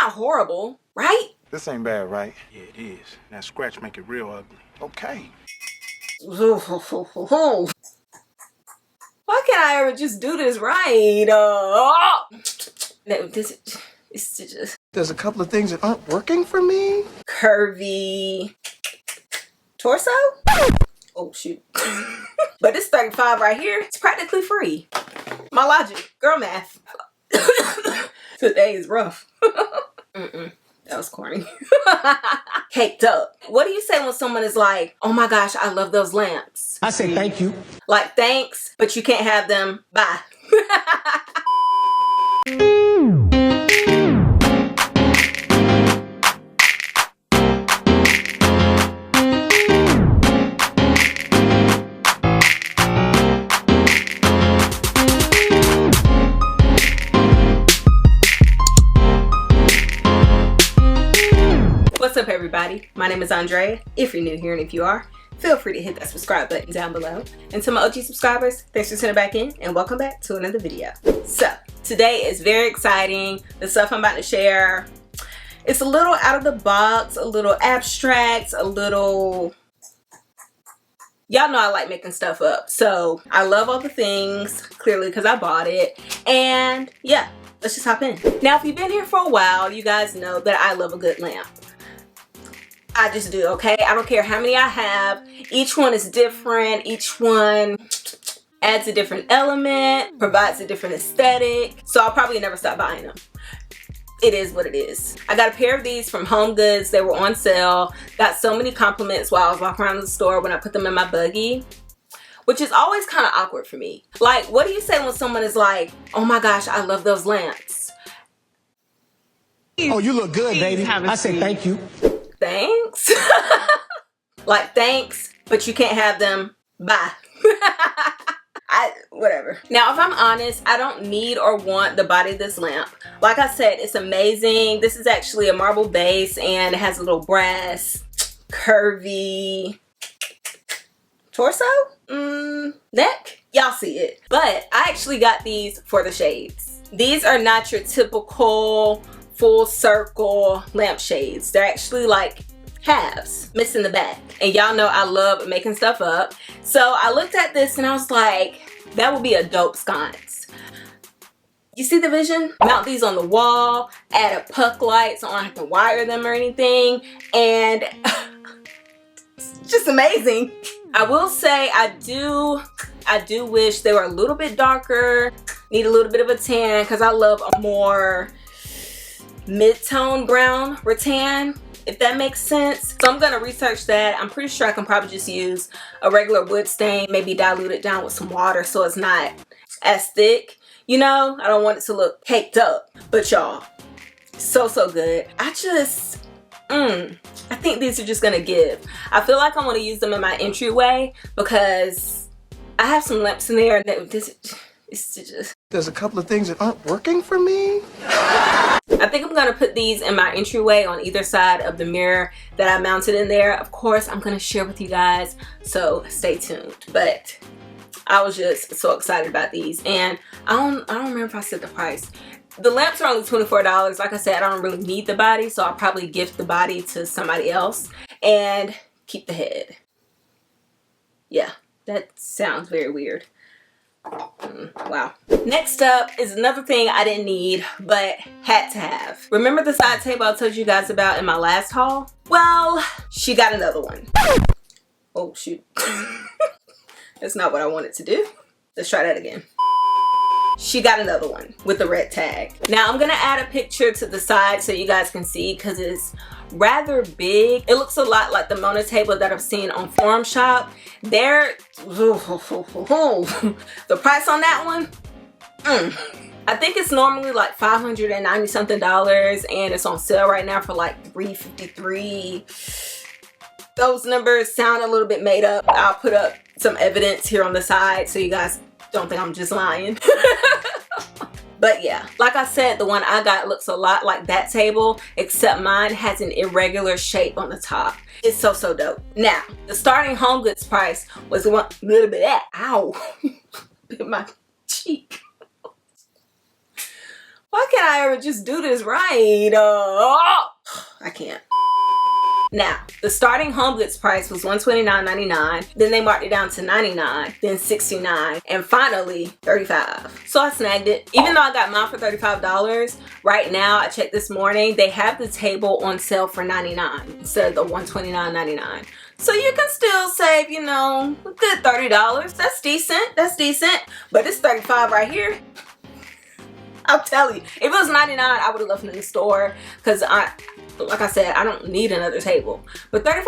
not horrible, right? This ain't bad, right? Yeah, it is. That scratch make it real ugly. Okay. Why can't I ever just do this right? No, it's just There's a couple of things that aren't working for me. curvy torso. Oh shoot. But this 35 right here, it's practically free. My logic, girl math. Today is rough. That was corny. Caked up. What do you say when someone is like, oh my gosh, I love those lamps? I say thank you. Like, thanks, but you can't have them. Bye. What's up, everybody? My name is Andrea. If you're new here, and if you are, feel free to hit that subscribe button down below. And to my OG subscribers, thanks for tuning back in and welcome back to another video. So today is very exciting. The stuff I'm about to share, it's a little out of the box, a little abstract, a little, y'all know I like making stuff up. So I love all the things, clearly, because I bought it. And yeah, let's just hop in. Now, if you've been here for a while, you guys know that I love a good lamp. I just do, okay? I don't care how many I have. Each one is different. Each one adds a different element, provides a different aesthetic. So I'll probably never stop buying them. It is what it is. I got a pair of these from HomeGoods. They were on sale. Got so many compliments while I was walking around the store when I put them in my buggy, which is always kind of awkward for me. Like, what do you say when someone is like, oh my gosh, I love those lamps? Oh, you look good, baby. I say thank you. Thanks. Like, thanks, but you can't have them. Bye. Whatever. Now, if I'm honest, I don't need or want the body of this lamp. Like I said, it's amazing. This is actually a marble base and it has a little brass, curvy torso, neck. Y'all see it. But I actually got these for the shades. These are not your typical full circle lampshades. They're actually like halves, missing the back. And y'all know I love making stuff up. So I looked at this and I was like, that would be a dope sconce. You see the vision? Mount these on the wall, add a puck light so I don't have to wire them or anything. And it's just amazing. I will say I do wish they were a little bit darker, need a little bit of a tan because I love a more mid-tone brown rattan, if that makes sense. So I'm gonna research that. I'm pretty sure I can probably just use a regular wood stain, maybe dilute it down with some water so it's not as thick. You know, I don't want it to look caked up. But y'all, so good. I think these are just gonna give. I feel like I want to use them in my entryway because I have some lamps in there and it's just, There's a couple of things that aren't working for me. I think I'm gonna put these in my entryway on either side of the mirror that I mounted in there. Of course, I'm gonna share with you guys, so stay tuned. But I was just so excited about these, and I don't remember if I said the price. The lamps are only $24. Like I said, I don't really need the body, so I'll probably gift the body to somebody else and keep the head. Yeah, that sounds very weird. Wow. Next up is another thing I didn't need but had to have. Remember the side table I told you guys about in my last haul? Well, she got another one. Oh shoot. That's not what I wanted to do. Let's try that again. She got another one with the red tag. Now I'm gonna add a picture to the side so you guys can see because it's rather big. It looks a lot like the Mona table that I've seen on Forum Shop. The price on that one, I think it's normally like $590 something and it's on sale right now for like $353. Those numbers sound a little bit made up. I'll put up some evidence here on the side so you guys don't think I'm just lying. But yeah, like I said, the one I got looks a lot like that table, except mine has an irregular shape on the top. It's so dope. Now, the starting HomeGoods price was one little bit ow, bit my cheek. Why can't I ever just do this right? I can't. Now, the starting HomeGoods price was $129.99. Then they marked it down to $99, then $69, and finally $35. So I snagged it. Even though I got mine for $35, right now, I checked this morning, they have the table on sale for $99 instead of the $129.99. So you can still save, you know, a good $30. That's decent. That's decent. But it's $35 right here. I'll tell you, if it was $99, I would have left it in the store because like I said, I don't need another table. But $35,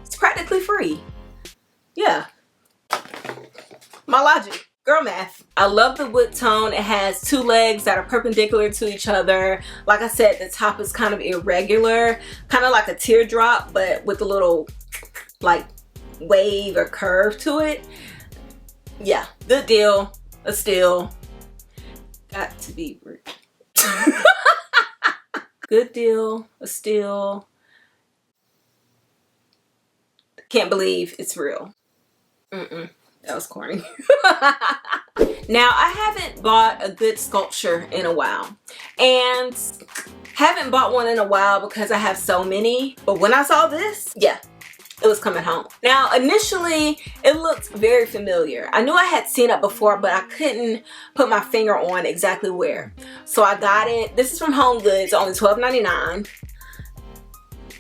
it's practically free. Yeah. My logic. Girl math. I love the wood tone. It has two legs that are perpendicular to each other. Like I said, the top is kind of irregular. Kind of like a teardrop, but with a little like wave or curve to it. Yeah, good deal. A steal. Got to be rich. Good deal, a steal. Can't believe it's real. That was corny. Now, I haven't bought a good sculpture in a while. And haven't bought one in a while because I have so many. But when I saw this, yeah, it was coming home. Now, initially, it looked very familiar. I knew I had seen it before, but I couldn't put my finger on exactly where. So I got it. This is from HomeGoods, only $12.99.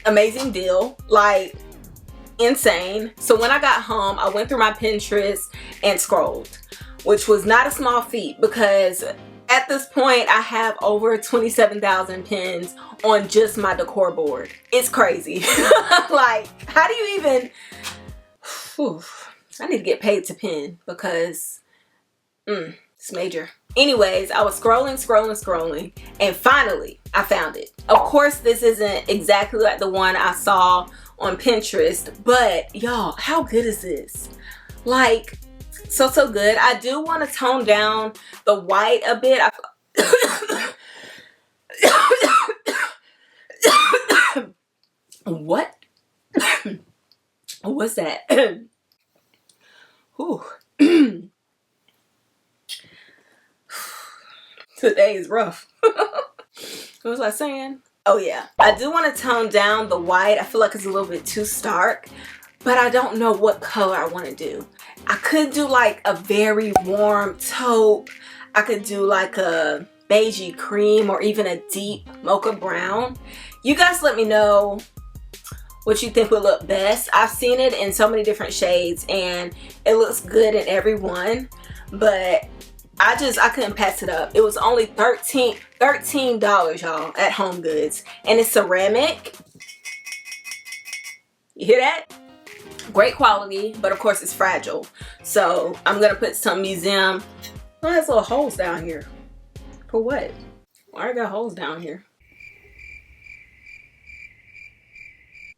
Amazing deal, like insane. So when I got home, I went through my Pinterest and scrolled, which was not a small feat because at this point, I have over 27,000 pins on just my decor board. It's crazy. Like, how do you even... Whew, I need to get paid to pin because it's major. Anyways, I was scrolling, and finally, I found it. Of course, this isn't exactly like the one I saw on Pinterest, but y'all, how good is this? Like, so good. I do want to tone down the white a bit. What? What's that? Whew. Today is rough. What was I saying? Oh yeah, I do want to tone down the white. I feel like it's a little bit too stark, but I don't know what color I want to do. I could do like a very warm taupe. I could do like a beigey cream or even a deep mocha brown. You guys let me know what you think would look best. I've seen it in so many different shades and it looks good in every one, but I couldn't pass it up. It was only $13 y'all at HomeGoods, and it's ceramic. You hear that? Great quality, but of course it's fragile. So I'm gonna put some museum. Oh, it has little holes down here. For what? Why I got holes down here?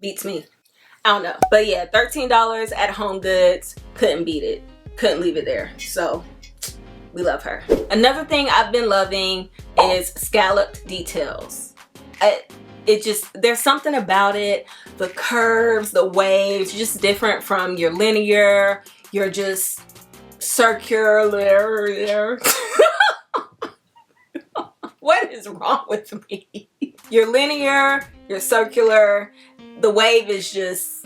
Beats me. I don't know. But yeah, $13 at HomeGoods. Couldn't beat it. Couldn't leave it there. So we love her. Another thing I've been loving is scalloped details. There's something about it. The curves, the waves, just different from your linear, your just circular. What is wrong with me? Your linear, your circular, the wave is just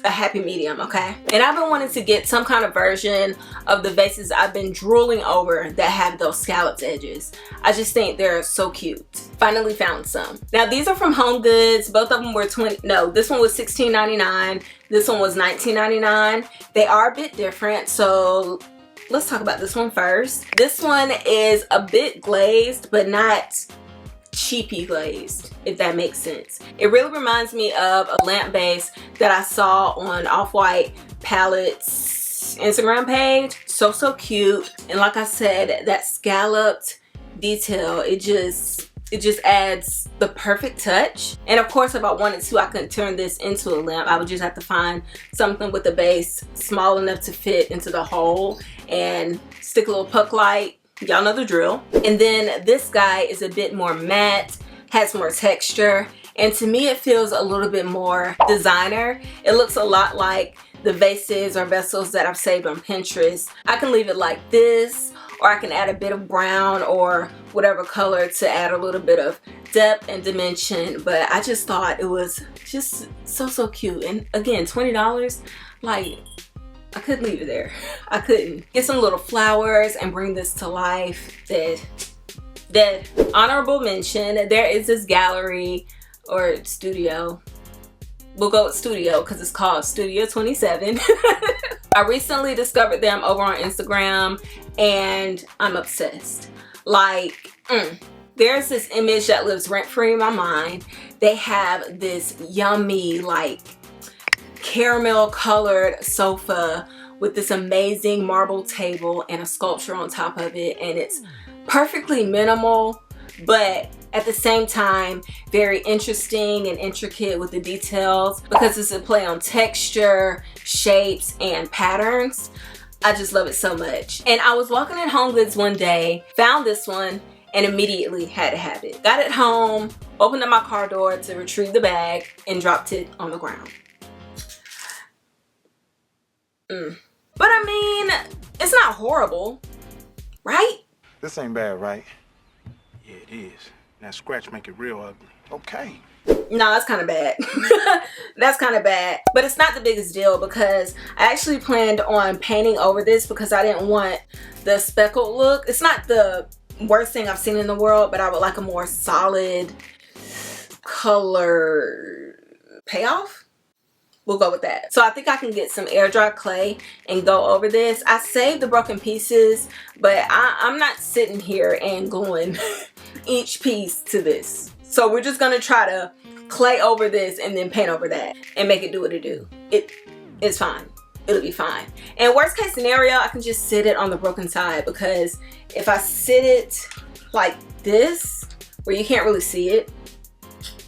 a happy medium, okay? And I've been wanting to get some kind of version of the vases I've been drooling over that have those scalloped edges. I just think they're so cute. Finally found some. Now these are from HomeGoods. Both of them were this one was $16.99. This one was $19.99. They are a bit different, so let's talk about this one first. This one is a bit glazed, but not cheapy glazed, if that makes sense. It really reminds me of a lamp base that I saw on Off-White Palette's Instagram page. So cute. And like I said, that scalloped detail, it just adds the perfect touch. And of course, if I wanted to, I could turn this into a lamp. I would just have to find something with the base small enough to fit into the hole and stick a little puck light. Y'all know the drill. And then this guy is a bit more matte, has more texture, and to me it feels a little bit more designer. It looks a lot like the vases or vessels that I've saved on Pinterest. I can leave it like this, or I can add a bit of brown or whatever color to add a little bit of depth and dimension. But I just thought it was just so cute. And again, $20, like, I couldn't leave it there. I couldn't. Get some little flowers and bring this to life. Dead. Honorable mention, there is this gallery or studio. We'll go with studio because it's called Studio 27. I recently discovered them over on Instagram and I'm obsessed. Like, there's this image that lives rent-free in my mind. They have this yummy, like, caramel colored sofa with this amazing marble table and a sculpture on top of it, and it's perfectly minimal, but at the same time very interesting and intricate with the details because it's a play on texture, shapes, and patterns. I just love it so much. And I was walking in HomeGoods one day, found this one, and immediately had to have it. Got it home, opened up my car door to retrieve the bag, and dropped it on the ground. But I mean, it's not horrible, right? This ain't bad, right? Yeah, it is. That scratch make it real ugly. Okay. No, that's kind of bad. That's kind of bad. But it's not the biggest deal because I actually planned on painting over this because I didn't want the speckled look. It's not the worst thing I've seen in the world, but I would like a more solid color payoff. We'll go with that. So I think I can get some air dry clay and go over this. I saved the broken pieces, but I'm not sitting here and gluing each piece to this. So we're just gonna try to clay over this and then paint over that and make it do what it do. It's fine. It'll be fine. And worst case scenario, I can just sit it on the broken side because if I sit it like this, where you can't really see it,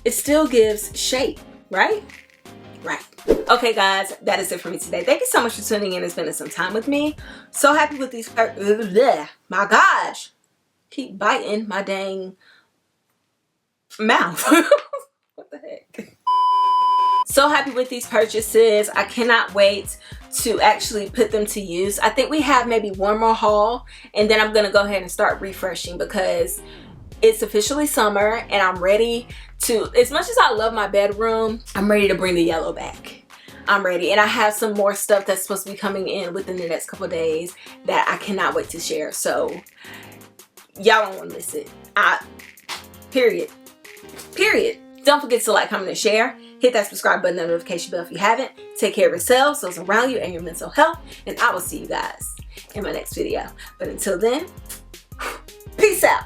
it still gives shape, right? Right. Okay guys, that is it for me today. Thank you so much for tuning in and spending some time with me. So happy with these, my gosh, keep biting my dang mouth. What the heck? So happy with these purchases. I cannot wait to actually put them to use. I think we have maybe one more haul and then I'm gonna go ahead and start refreshing because it's officially summer and I'm ready to, as much as I love my bedroom, I'm ready to bring the yellow back. I'm ready, and I have some more stuff that's supposed to be coming in within the next couple of days that I cannot wait to share. So y'all don't want to miss it. Period. Don't forget to like, comment, and share. Hit that subscribe button and notification bell if you haven't. Take care of yourselves, those around you, and your mental health. And I will see you guys in my next video. But until then, peace out.